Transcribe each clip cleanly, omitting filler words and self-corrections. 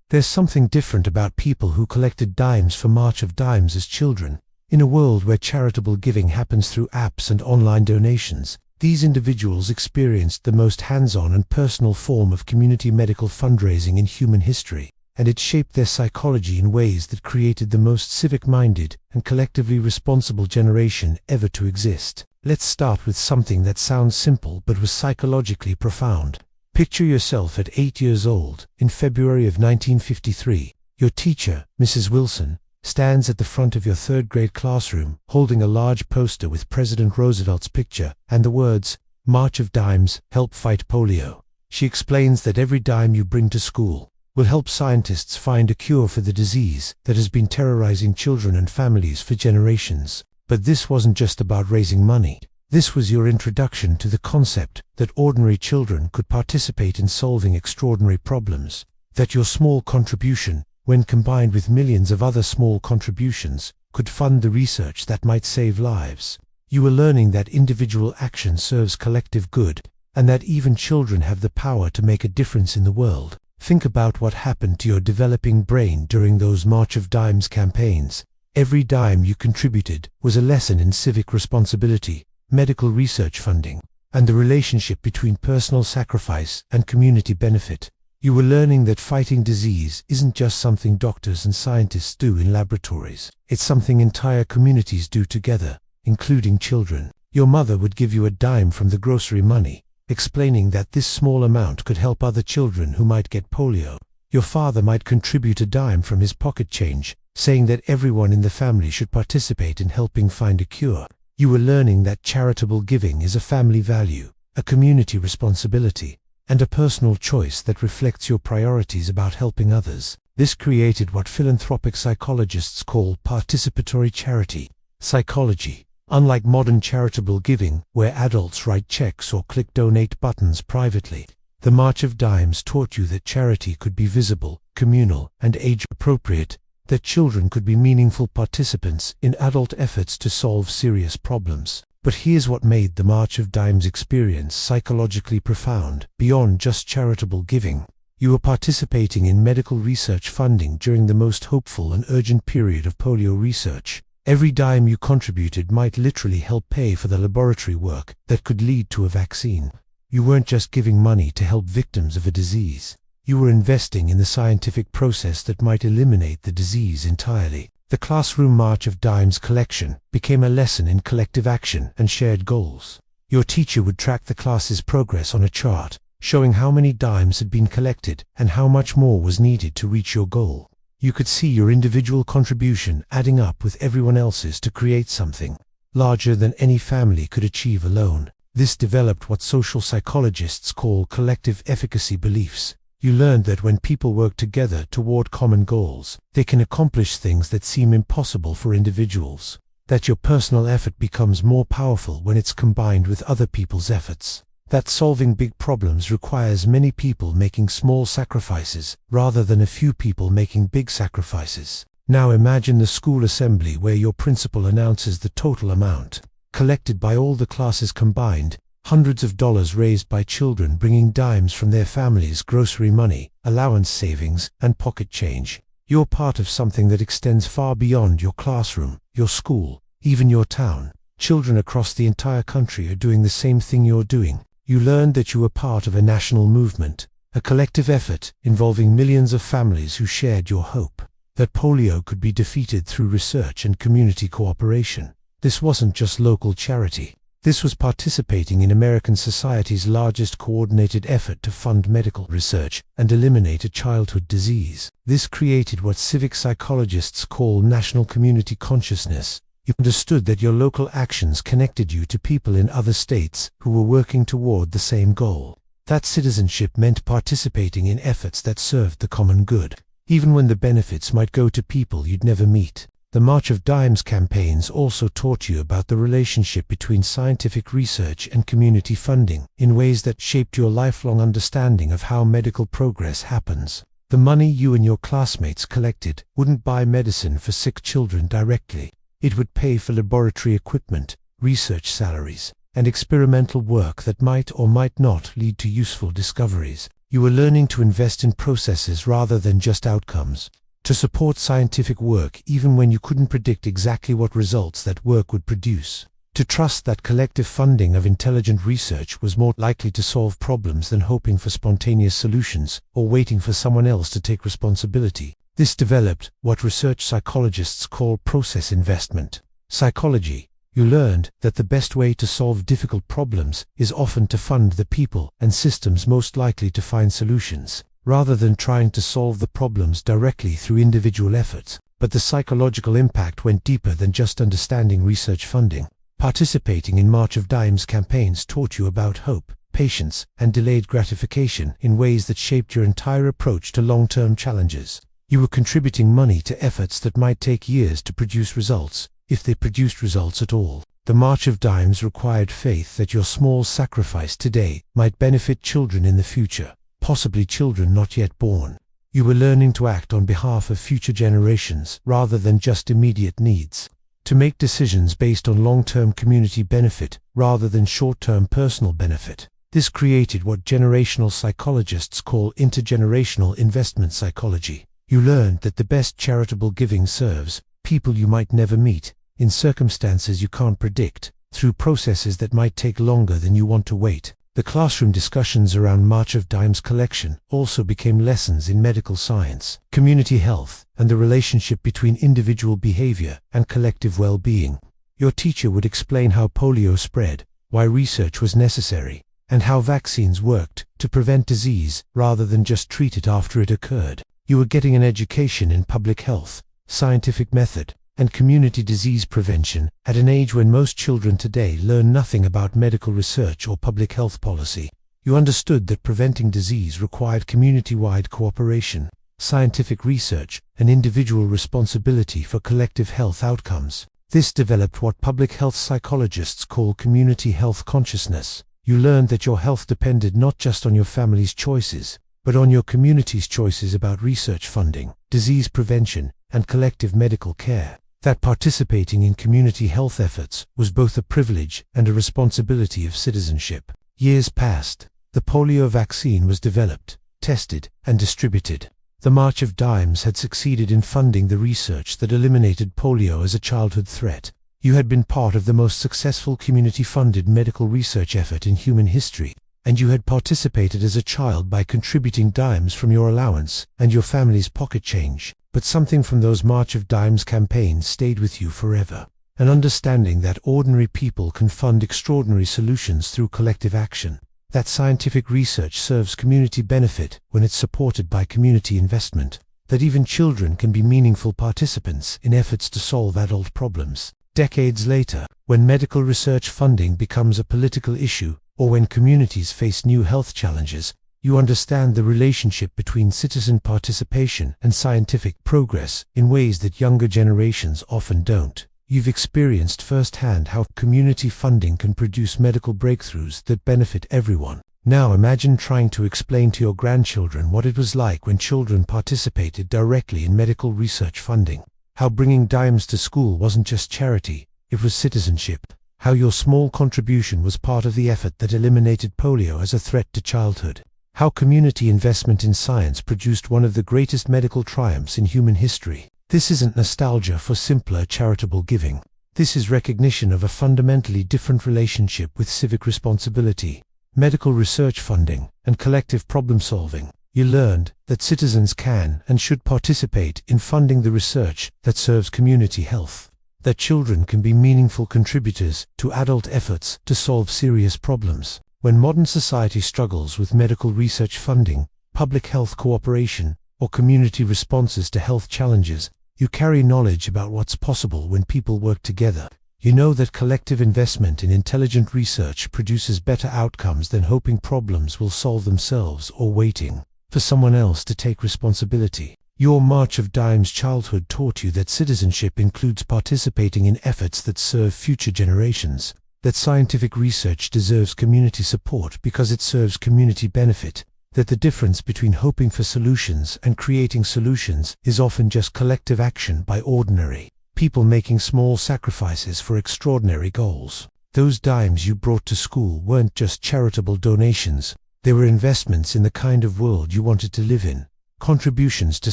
There's something different about people who collected dimes for March of Dimes as children. In a world where charitable giving happens through apps and online donations, these individuals experienced the most hands-on and personal form of community medical fundraising in human history, and it shaped their psychology in ways that created the most civic-minded and collectively responsible generation ever to exist. Let's start with something that sounds simple but was psychologically profound. Picture yourself at 8 years old, in February of 1953. Your teacher, Mrs. Wilson, stands at the front of your third-grade classroom, holding a large poster with President Roosevelt's picture and the words, "March of Dimes, help fight polio." She explains that every dime you bring to school will help scientists find a cure for the disease that has been terrorizing children and families for generations. But this wasn't just about raising money. This was your introduction to the concept that ordinary children could participate in solving extraordinary problems, that your small contribution, when combined with millions of other small contributions, could fund the research that might save lives. You were learning that individual action serves collective good, and that even children have the power to make a difference in the world. Think about what happened to your developing brain during those March of Dimes campaigns. Every dime you contributed was a lesson in civic responsibility, medical research funding, and the relationship between personal sacrifice and community benefit. You were learning that fighting disease isn't just something doctors and scientists do in laboratories. It's something entire communities do together, including children. Your mother would give you a dime from the grocery money, explaining that this small amount could help other children who might get polio. Your father might contribute a dime from his pocket change, saying that everyone in the family should participate in helping find a cure. You were learning that charitable giving is a family value, a community responsibility, and a personal choice that reflects your priorities about helping others. This created what philanthropic psychologists call participatory charity. Psychology. Unlike modern charitable giving, where adults write checks or click donate buttons privately, the March of Dimes taught you that charity could be visible, communal, and age-appropriate, that children could be meaningful participants in adult efforts to solve serious problems. But here's what made the March of Dimes experience psychologically profound. Beyond just charitable giving, you were participating in medical research funding during the most hopeful and urgent period of polio research. Every dime you contributed might literally help pay for the laboratory work that could lead to a vaccine. You weren't just giving money to help victims of a disease. You were investing in the scientific process that might eliminate the disease entirely. The Classroom March of Dimes collection became a lesson in collective action and shared goals. Your teacher would track the class's progress on a chart, showing how many dimes had been collected and how much more was needed to reach your goal. You could see your individual contribution adding up with everyone else's to create something larger than any family could achieve alone. This developed what social psychologists call collective efficacy beliefs. You learned that when people work together toward common goals, they can accomplish things that seem impossible for individuals. That your personal effort becomes more powerful when it's combined with other people's efforts. That solving big problems requires many people making small sacrifices, rather than a few people making big sacrifices. Now imagine the school assembly where your principal announces the total amount collected by all the classes combined. Hundreds of dollars raised by children bringing dimes from their families' grocery money, allowance savings, and pocket change. You're part of something that extends far beyond your classroom, your school, even your town. Children across the entire country are doing the same thing you're doing. You learned that you were part of a national movement, a collective effort involving millions of families who shared your hope. That polio could be defeated through research and community cooperation. This wasn't just local charity. This was participating in American society's largest coordinated effort to fund medical research and eliminate a childhood disease. This created what civic psychologists call national community consciousness. You understood that your local actions connected you to people in other states who were working toward the same goal. That citizenship meant participating in efforts that served the common good, even when the benefits might go to people you'd never meet. The March of Dimes campaigns also taught you about the relationship between scientific research and community funding in ways that shaped your lifelong understanding of how medical progress happens. The money you and your classmates collected wouldn't buy medicine for sick children directly. It would pay for laboratory equipment, research salaries, and experimental work that might or might not lead to useful discoveries. You were learning to invest in processes rather than just outcomes, to support scientific work even when you couldn't predict exactly what results that work would produce, to trust that collective funding of intelligent research was more likely to solve problems than hoping for spontaneous solutions or waiting for someone else to take responsibility. This developed what research psychologists call process investment psychology. You learned that the best way to solve difficult problems is often to fund the people and systems most likely to find solutions, rather than trying to solve the problems directly through individual efforts. But the psychological impact went deeper than just understanding research funding. Participating in March of Dimes campaigns taught you about hope, patience, and delayed gratification in ways that shaped your entire approach to long-term challenges. You were contributing money to efforts that might take years to produce results, if they produced results at all. The March of Dimes required faith that your small sacrifice today might benefit children in the future, possibly children not yet born. You were learning to act on behalf of future generations rather than just immediate needs, to make decisions based on long-term community benefit rather than short-term personal benefit. This created what generational psychologists call intergenerational investment psychology. You learned that the best charitable giving serves people you might never meet, in circumstances you can't predict, through processes that might take longer than you want to wait. The classroom discussions around March of Dimes collection also became lessons in medical science, community health, and the relationship between individual behavior and collective well-being. Your teacher would explain how polio spread, why research was necessary, and how vaccines worked to prevent disease rather than just treat it after it occurred. You were getting an education in public health, scientific method, and community disease prevention at an age when most children today learn nothing about medical research or public health policy. You understood that preventing disease required community-wide cooperation, scientific research, and individual responsibility for collective health outcomes. This developed what public health psychologists call community health consciousness. You learned that your health depended not just on your family's choices, but on your community's choices about research funding, disease prevention, and collective medical care. That participating in community health efforts was both a privilege and a responsibility of citizenship. Years passed. The polio vaccine was developed, tested, and distributed. The March of Dimes had succeeded in funding the research that eliminated polio as a childhood threat. You had been part of the most successful community-funded medical research effort in human history, and you had participated as a child by contributing dimes from your allowance and your family's pocket change. But something from those March of Dimes campaigns stayed with you forever. An understanding that ordinary people can fund extraordinary solutions through collective action. That scientific research serves community benefit when it's supported by community investment. That even children can be meaningful participants in efforts to solve adult problems. Decades later, when medical research funding becomes a political issue, or when communities face new health challenges, you understand the relationship between citizen participation and scientific progress in ways that younger generations often don't. You've experienced firsthand how community funding can produce medical breakthroughs that benefit everyone. Now imagine trying to explain to your grandchildren what it was like when children participated directly in medical research funding. How bringing dimes to school wasn't just charity, it was citizenship. How your small contribution was part of the effort that eliminated polio as a threat to childhood. How community investment in science produced one of the greatest medical triumphs in human history. This isn't nostalgia for simpler charitable giving. This is recognition of a fundamentally different relationship with civic responsibility, medical research funding, and collective problem solving. You learned that citizens can and should participate in funding the research that serves community health. That children can be meaningful contributors to adult efforts to solve serious problems. When modern society struggles with medical research funding, public health cooperation, or community responses to health challenges, you carry knowledge about what's possible when people work together. You know that collective investment in intelligent research produces better outcomes than hoping problems will solve themselves or waiting for someone else to take responsibility. Your March of Dimes childhood taught you that citizenship includes participating in efforts that serve future generations. That scientific research deserves community support because it serves community benefit, that the difference between hoping for solutions and creating solutions is often just collective action by ordinary people making small sacrifices for extraordinary goals. Those dimes you brought to school weren't just charitable donations, They were investments in the kind of world you wanted to live in, contributions to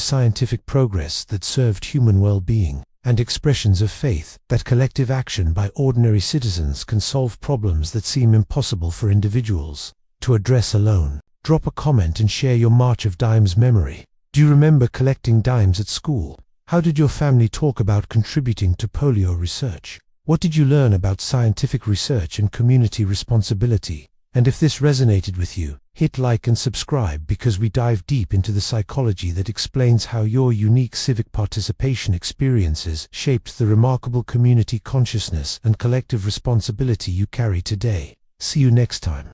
scientific progress that served human well-being, and expressions of faith that collective action by ordinary citizens can solve problems that seem impossible for individuals to address alone. Drop a comment and share your March of Dimes memory. Do you remember collecting dimes at school? How did your family talk about contributing to polio research? What did you learn about scientific research and community responsibility? And if this resonated with you, hit like and subscribe, because we dive deep into the psychology that explains how your unique civic participation experiences shaped the remarkable community consciousness and collective responsibility you carry today. See you next time.